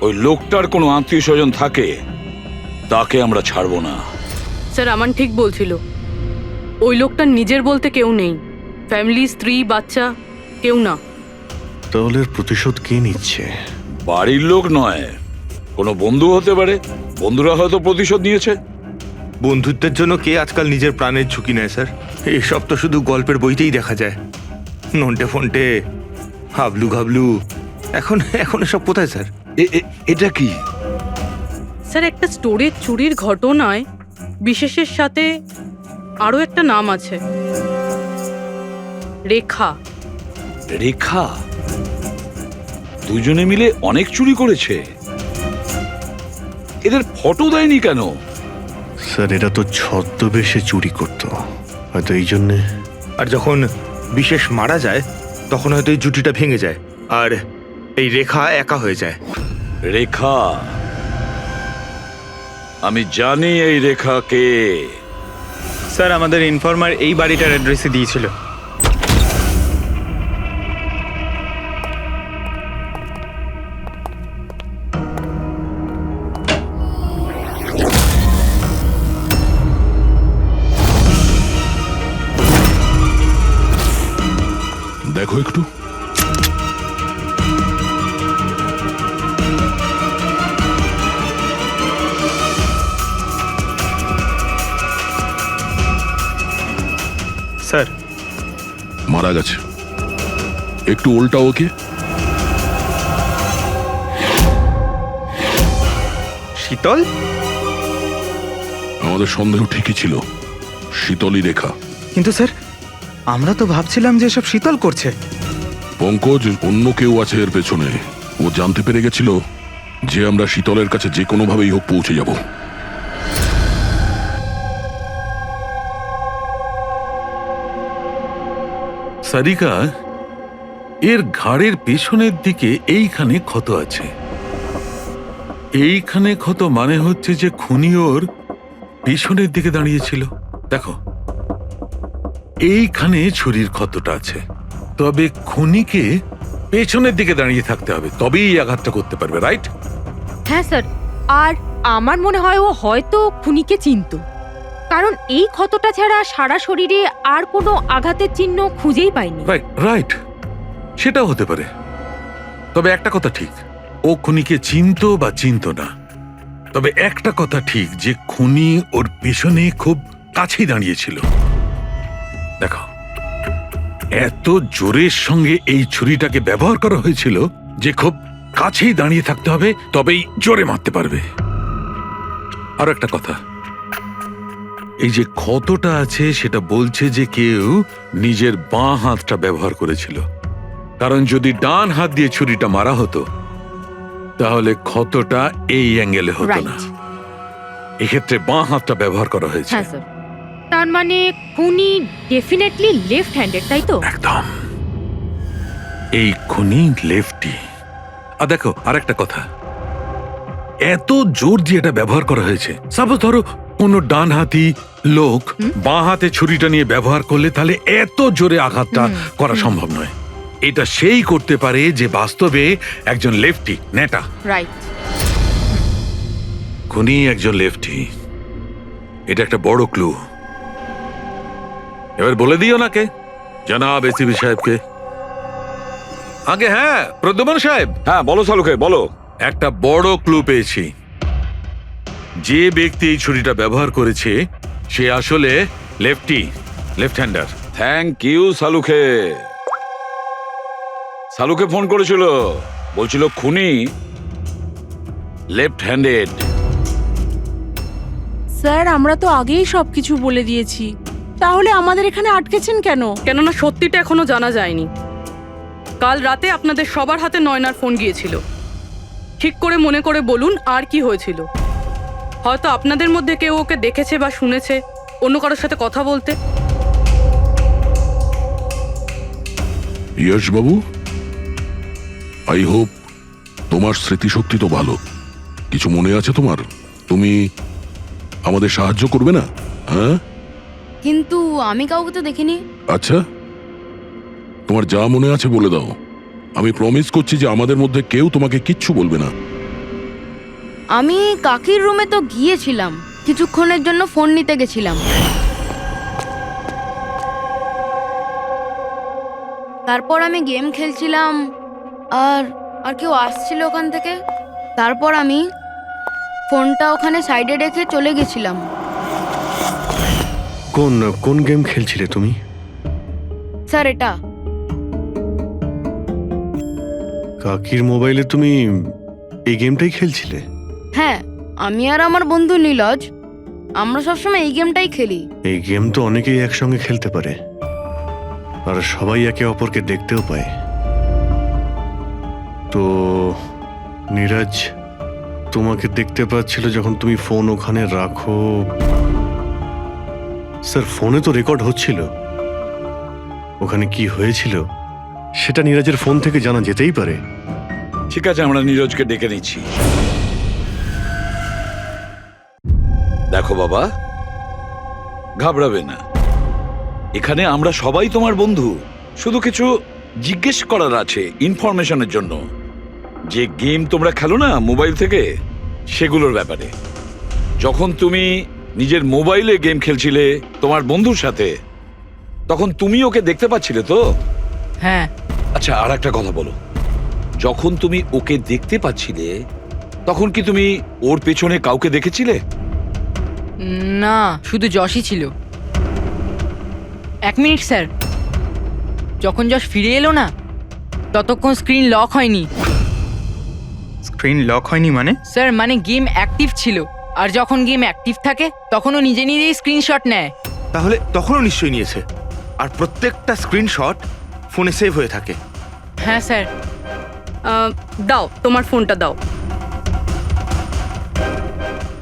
ওই লোকটার কোনো আত্মীয় স্বজন থাকে তাকে আমরা ছাড়বো না। স্যার আমান ঠিক বলছিল, ওই লোকটার নিজের বলতে কেউ নেই, ফ্যামিলি, স্ত্রী, বাচ্চা কেউ না। তাহলে এর প্রতিশোধ কে নিচ্ছে? বাড়ির লোক নয়, কোনো বন্ধু হতে পারে। বন্ধুরা হয়তো প্রতিশোধ নিয়েছে। বন্ধুত্বের জন্য কে আজকাল নিজের প্রাণের ঝুঁকি নেয় স্যার? এসব তো শুধু গল্পের বইতেই দেখা যায়। নন্টে ফন্টে, হাবলু ঘাবলু, এখন এসব কোথায় স্যার? এটা কি? স্যার একটা স্টোরের চুরির ঘটনায় বিশেষের সাথে আরও একটা নাম আছে, রেখা। রেখা? দুজনে মিলে অনেক চুরি করেছে। এদের ফটো দেয়নি কেন? স্যার এরা তো ছদ্মবেশে চুরি করতো, হয়তো এই জন্যে। আর যখন বিশেষ মারা যায় তখন হয়তো এই জুটিটা ভেঙে যায় আর এই রেখা একা হয়ে যায়। রেখা? আমি জানি এই রেখা কে। স্যার আমাদের ইনফর্মার এই বাড়িটার অ্যাড্রেসে দিয়েছিল। দেখো একটু। স্যার মারা গেছে। একটু উল্টা ওকে। শীতল? আমাদের সন্দেহ ঠিকই ছিল, শীতলই রেখা। কিন্তু স্যার আমরা তো ভাবছিলাম যে সব শীতল করছে। পঙ্কজ, অন্য কেউ আছে এর পেছনে। ও জানতে পেরে গেছিল যে আমরা শীতলের কাছে যে কোনোভাবেই হোক পৌঁছে যাব। সারিকা, এর ঘাড়ের পেছনের দিকে এইখানে ক্ষত আছে। এইখানে ক্ষত মানে হচ্ছে যে খুনি ওর পেছনের দিকে দাঁড়িয়েছিল। দেখো, এইখানে ছুরির ক্ষতটা আছে, তবে খুনিকে পেছনের দিকে দাঁড়িয়ে থাকতে হবে, তবেই এই আঘাতটা করতে পারবে, রাইট? হ্যাঁ স্যার, আর আমার মনে হয় ও হয়তো খুনিকে চিনতো, কারণ এই ক্ষতটা ছাড়া সারা শরীরে আর কোনো আঘাতের চিহ্ন খুঁজেই পাইনি। রাইট রাইট, সেটাও হতে পারে। তবে একটা কথা ঠিক, ও খুনিকে চিনতো বা চিনতো না, তবে একটা কথা ঠিক যে খুনি ওর পেছনে খুব কাছেই দাঁড়িয়েছিল। দেখো, এত জোরের সঙ্গে এই ছুরিটাকে ব্যবহার করা হয়েছিল যে খুব কাছেই দাঁড়িয়ে থাকতে হবে, তবেই জোরে মারতে পারবে। আর একটা কথা, এই যে ক্ষতটা আছে সেটা বলছে যে কেউ নিজের বাঁ হাতটা ব্যবহার করেছিল, কারণ যদি ডান হাত দিয়ে ছুরিটা মারা হতো তাহলে ক্ষতটা এই অ্যাঙ্গেলে হতো না। এক্ষেত্রে বাঁ হাতটা ব্যবহার করা হয়েছে। হ্যাঁ স্যার, তার মানে খুনি ডেফিনেটলি লেফট হ্যান্ডেড, তাই তো? একদম, এই খুনি লেফটি। আর দেখো, আর একটা কথা, এত জোর দিয়ে এটা ব্যবহার করা হয়েছে। সাপোজ ধরো কোনো ডান হাতি লোক বাঁ হাতে ছুরিটা নিয়ে ব্যবহার করলে তাহলে এত জোরে আঘাতটা করা সম্ভব নয়। এটা সেই করতে পারে যে বাস্তবে একজন লেফটি নেতা। রাইট, খুনি একজন লেফটি, এটা একটা বড় ক্লু। এবার বলে দিও নাকে জনাব এসিপি সাহেবকে। আগে হ্যাঁ, প্রদ্যুম্ন সাহেব। হ্যাঁ বলো সালুকে, বলো। একটা বড় ক্লু পেয়েছি। যে ব্যক্তি এই ছুরিটা ব্যবহার করেছে সে আসলে লেফট হ্যান্ডার। থ্যাংক ইউ সালুকে। সালুকে ফোন করেছিল, বলছিল খুনি লেফট হ্যান্ডেড। স্যার আমরা তো আগেই সবকিছু বলে দিয়েছি, তাহলে আমাদের এখানে আটকেছেন কেন? কেননা সত্যিটা এখনো জানা যায়নি। কাল রাতে আপনাদের সবার হাতে নয়নার ফোন গিয়েছিল। ঠিক করে মনে করে বলুন আর কি হয়েছিল। হয়তো আপনাদের মধ্যে কেউ ওকে দেখেছে বা শুনেছে অন্য কারোর সাথে কথা বলতে। ইয়শ বাবু, আই হোপ তোমার স্মৃতিশক্তি তো ভালো। কিছু মনে আছে তোমার? তুমি আমাদের সাহায্য করবে না? হ্যাঁ, কিন্তু আমি কাউকে তো দেখিনি। আচ্ছা, তোমার যা মনে আছে বলে দাও। আমি প্রমিস করছি যে আমাদের মধ্যে কেউ তোমাকে কিচ্ছু বলবে না। আমি কাকির রুমে তো গিয়েছিলাম, কিছুক্ষণের জন্য ফোন নিতে গেছিলাম। তারপর আমি গেম খেলছিলাম, আর আর কেউ আসছিল ওখান থেকে। তারপর আমি ফোনটা ওখানে সাইডে রেখে চলে গেছিলাম। কোন কোন গেম খেলছিলে তুমি? স্যার, এটা কাকির মোবাইলে তুমি এই গেমটাই খেলছিলে? হ্যাঁ, আমি আর আমার বন্ধু নীলজ আমরা সবসময় এই গেমটাই খেলি। এই গেম তো অনেকেই একসঙ্গে খেলতে পারে, আর সবাই একে অপরকে দেখতেও পায়। তো নীরজ তোমাকে দেখতে পাচ্ছিল যখন তুমি ফোন ওখানে রাখো। স্যার, ফোনে তো রেকর্ড হচ্ছিল। ওখানে কি হয়েছিল সেটা নীরজের ফোন থেকে জানা যেতেই পারে। ঠিক আছে, আমরা নীরজকে ডেকে নিচ্ছি। দেখো বাবা, ঘাবড়াবে না। এখানে আমরা সবাই তোমার বন্ধু। শুধু কিছু জিজ্ঞেস করার আছে ইনফরমেশনের জন্য। যে গেম তোমরা খেলো না মোবাইল থেকে, সেগুলোর ব্যাপারে। যখন তুমি নিজের মোবাইলে গেম খেলছিলে তোমার বন্ধুর সাথে, তখন তুমি ওকে দেখতে পাচ্ছিলে তো? হ্যাঁ। আচ্ছা, আর একটা কথা বলো, যখন তুমি ওকে দেখতে পাচ্ছিলে তখন কি তুমি ওর পেছনে কাউকে দেখেছিলে? না, শুধু যশই ছিল। 1 মিনিট স্যার, যখন যশ ফিরে এলো না ততক্ষণ স্ক্রিন লক হয়নি। স্ক্রিন লক হয়নি মানে? স্যার, মানে গেম অ্যাক্টিভ ছিল, আর যখন গেম অ্যাক্টিভ থাকে তখন ও নিজে নিজেই স্ক্রিনশট নেয়। তাহলে তখনও নিশ্চয়ই নিয়েছে, আর প্রত্যেকটা স্ক্রিনশট ফোনে সেভ হয়ে থাকে। হ্যাঁ স্যার। দাও, তোমার ফোনটা দাও।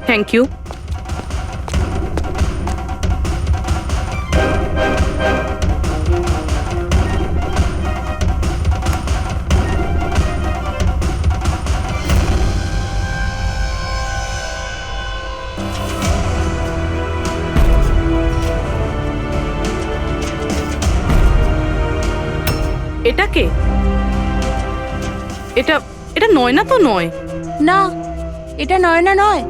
Thank you. এটা কে? এটা এটা নয়না তো নয়। না, এটা নয়না নয়।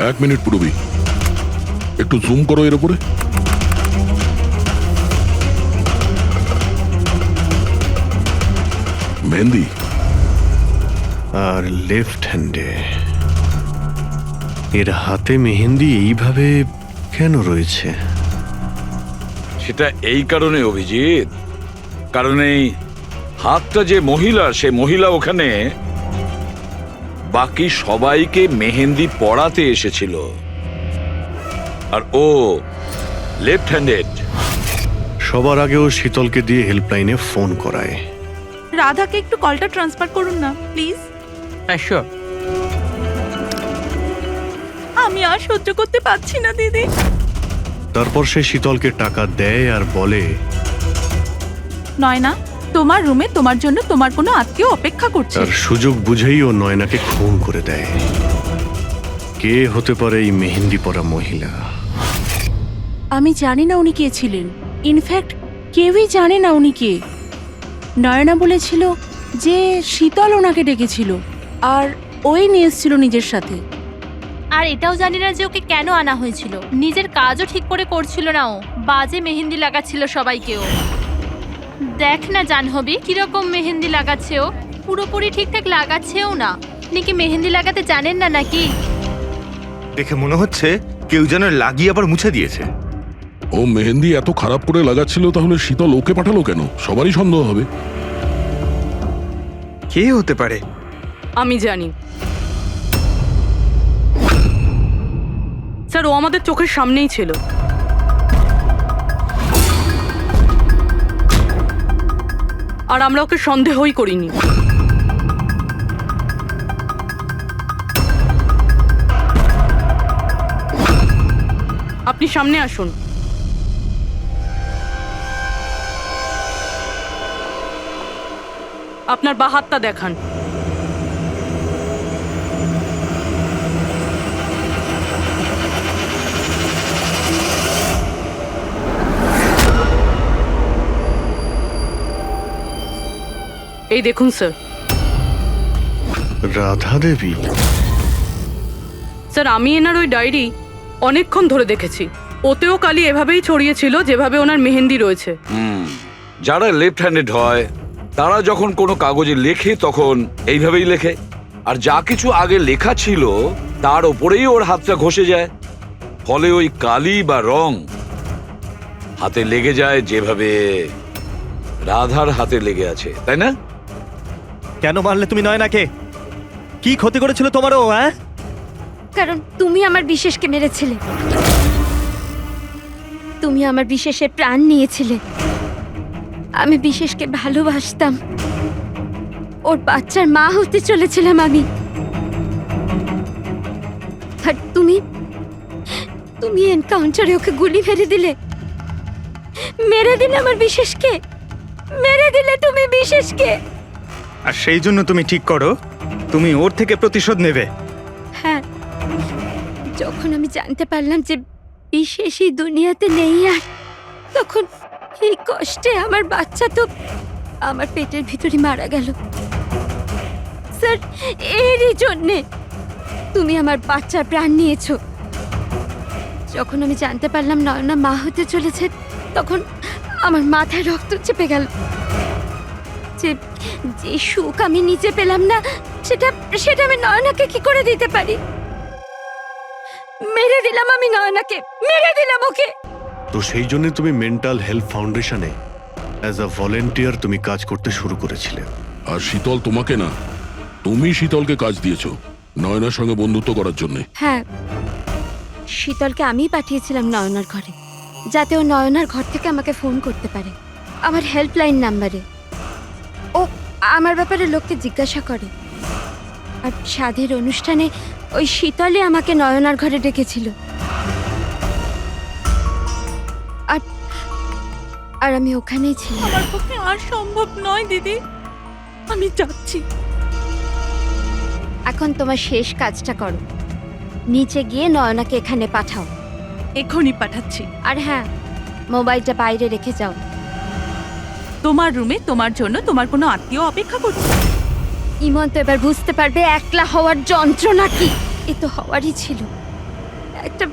এক মিনিট পুরবি, একটু জুম করো এর উপরে। মেহেন্দি আর লেফট হ্যান্ডে এর হাতে মেহেন্দি এইভাবে কেন রয়েছে? সেটা এই কারণে অভিজিৎ, কারণ এই হাতটা যে মহিলা, সে মহিলা ওখানে বাকি সবাইকে মেহেন্দি পড়াতে এসেছিল, আর ও লেফট হ্যান্ডেড। সবার আগেও শীতলকে দিয়ে হেল্পলাইনে ফোন করায়। রাধাকে একটু কলটা ট্রান্সফার করুন না প্লিজ। হ্যাঁ শিওর। আমি আর সহ্য করতে পারছি না দিদি। তারপর সে শীতলকে টাকা দেয় আর বলে, নয়না, তোমার রুমে তোমার জন্য তোমার কোনো আত্মীয় অপেক্ষা করছে। তার সুযোগ বুঝেই ও নয়নাকে খুন করে দেয়। কে হতে পারে এই মেহেন্দি পরা মহিলা? আমি জানি না উনি কে ছিলেন। ইনফ্যাক্ট কেউই জানে না উনি কে। নয়না বলেছিল যে শীতল ওনাকে ডেকেছিল, আর ওই নিয়ে এসেছিল নিজের সাথে। আর এটাও জানি না যে ওকে কেন আনা হয়েছিল। নিজের কাজও ঠিক করে করছিল না ও, বাজে মেহেন্দি লাগাচ্ছিল সবাইকেও। দেখ না জাহ্নবী, কিরকম মেহেন্দি লাগাচ্ছে ও, পুরোপুরি ঠিকঠাক লাগাচ্ছেও না। আপনি কি মেহেন্দি লাগাতে জানেন না নাকি? দেখে মনে হচ্ছে কেউ যেন লাগিয়ে আবার মুছে দিয়েছে। ও মেহেন্দি এত খারাপ করে লাগাচ্ছিল, তাহলে শীতল ওকে পাঠালো কেন? সবারই সন্দেহ হবে। কে হতে পারে? আমি জানি স্যার, ও আমাদের চোখের সামনেই ছিল। আর আমরা ওকে সন্দেহই করিনি। আপনি সামনে আসুন। আপনার বা হাতটা দেখান। এই দেখুন স্যার। রাধা দেবী? স্যার, আমি এনার ওই ডায়েরি অনেকক্ষণ ধরে দেখেছি। ওতেও কালি এভাবেই ছড়িয়েছিল যেভাবে ওনার মেহেন্দি রয়েছে। যারা লেফট হ্যান্ডেড হয় তারা যখন কোনো কাগজে লেখে তখন এইভাবেই লেখে, আর যা কিছু আগে লেখা ছিল তার ওপরেই ওর হাতটা ঘষে যায়, ফলে ওই কালি বা রং হাতে লেগে যায় যেভাবে রাধার হাতে লেগে আছে, তাই না? কেন মারলে তুমি নয়নাকে? কি ক্ষতি করেছিল তোমারও? হ্যাঁ, কারণ তুমি আমার বিশেষকে মেরেছিলে। তুমি আমার বিশেষের প্রাণ নিয়েছিলে। আমি বিশেষকে ভালোবাসতাম। ওর বাচ্চার মা হতে চলেছিলাম আমি। আর তুমি তুমি এনকাউন্টারে ওকে গুলি মেরে দিলে। মেরে দিলে আমার বিশেষকে। মেরে দিলে তুমি বিশেষকে। আর সেই জন্য তুমি ঠিক করো তুমি ওর থেকে প্রতিশোধ নেবে। হ্যাঁ, যখন আমি জানতে পারলাম যে বিশেষই দুনিয়াতে নেই আর, তখন এই কষ্টে আমার বাচ্চা তো আমার পেটের ভিতরে মারা গেল। স্যার, এরই জন্যে তুমি আমার বাচ্চার প্রাণ নিয়েছো। যখন আমি জানতে পারলাম নয়না মা হতে চলেছে, তখন আমার মাথায় রক্ত চেপে গেল। যে যে সুখ আমি নিজে পেলাম না, সেটা সেটা আমি নয়নাকে কি করে দিতে পারি? মেরে দিলাম আমি নয়নাকে, মেরে দিলাম ওকে। তো সেই জন্য তুমি মেন্টাল হেলথ ফাউন্ডেশনে অ্যাজ আ ভলেন্টিয়ার তুমি কাজ করতে শুরু করেছিলে। আর শীতল তোমাকে না, তুমি শীতলকে কাজ দিয়েছো নয়নার সঙ্গে বন্ধুত্ব করার জন্য। হ্যাঁ, শীতলকে আমিই পাঠিয়েছিলাম নয়নার ঘরে, যাতে ও নয়নার ঘর থেকে আমাকে ফোন করতে পারে আমার হেল্পলাইন নাম্বারে। ও আমার ব্যাপারে লোককে জিজ্ঞাসা করে। আর সাধের অনুষ্ঠানে ওই শীতলে আমাকে নয়নার ঘরে ডেকেছিল। আর আর আমি ওখানেই ছিলাম। আমার পক্ষে আর সম্ভব নয় দিদি, আমি যাচ্ছি। এখন তোমার শেষ কাজটা করো, নিচে গিয়ে নয়নাকে এখানে পাঠাও। এখনই পাঠাচ্ছি। আর হ্যাঁ, মোবাইলটা বাইরে রেখে যাও। তোমার রুমে তোমার জন্য তোমার কোনো আত্মীয় অপেক্ষা করছে। ইমন তো এবার বুঝতে পারবে একলা হওয়ার যন্ত্রণা কি। এ তো হওয়ারই ছিল। একটা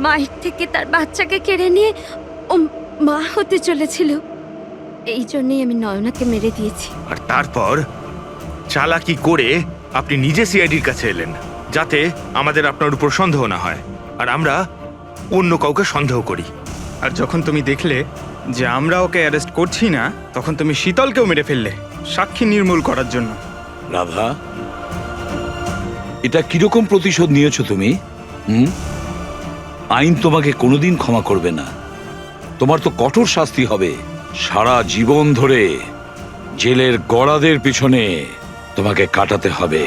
মায়ের থেকে তার বাচ্চাকে কেড়ে নিয়ে ও মা হতে চলেছিল। এই জন্যই আমি নয়নাকে মেরে দিয়েছি। আর তারপর চালাকি করে আপনি নিজে সিআইডির কাছে এলেন, যাতে আমাদের আপনার উপর সন্দেহ না হয় আর আমরা অন্য কাউকে সন্দেহ করি। আর যখন তুমি দেখলে যে আমরা ওকে অ্যারেস্ট করছি না, তখন তুমি শীতলকেও মেরে ফেললে সাক্ষী নির্মূল করার জন্য। রাধা, এটা কিরকম প্রতিশোধ নিয়েছো তুমি? আইন তোমাকে কোনোদিন ক্ষমা করবে না। তোমার তো কঠোর শাস্তি হবে। সারা জীবন ধরে জেলের গড়াদের পিছনে তোমাকে কাটাতে হবে।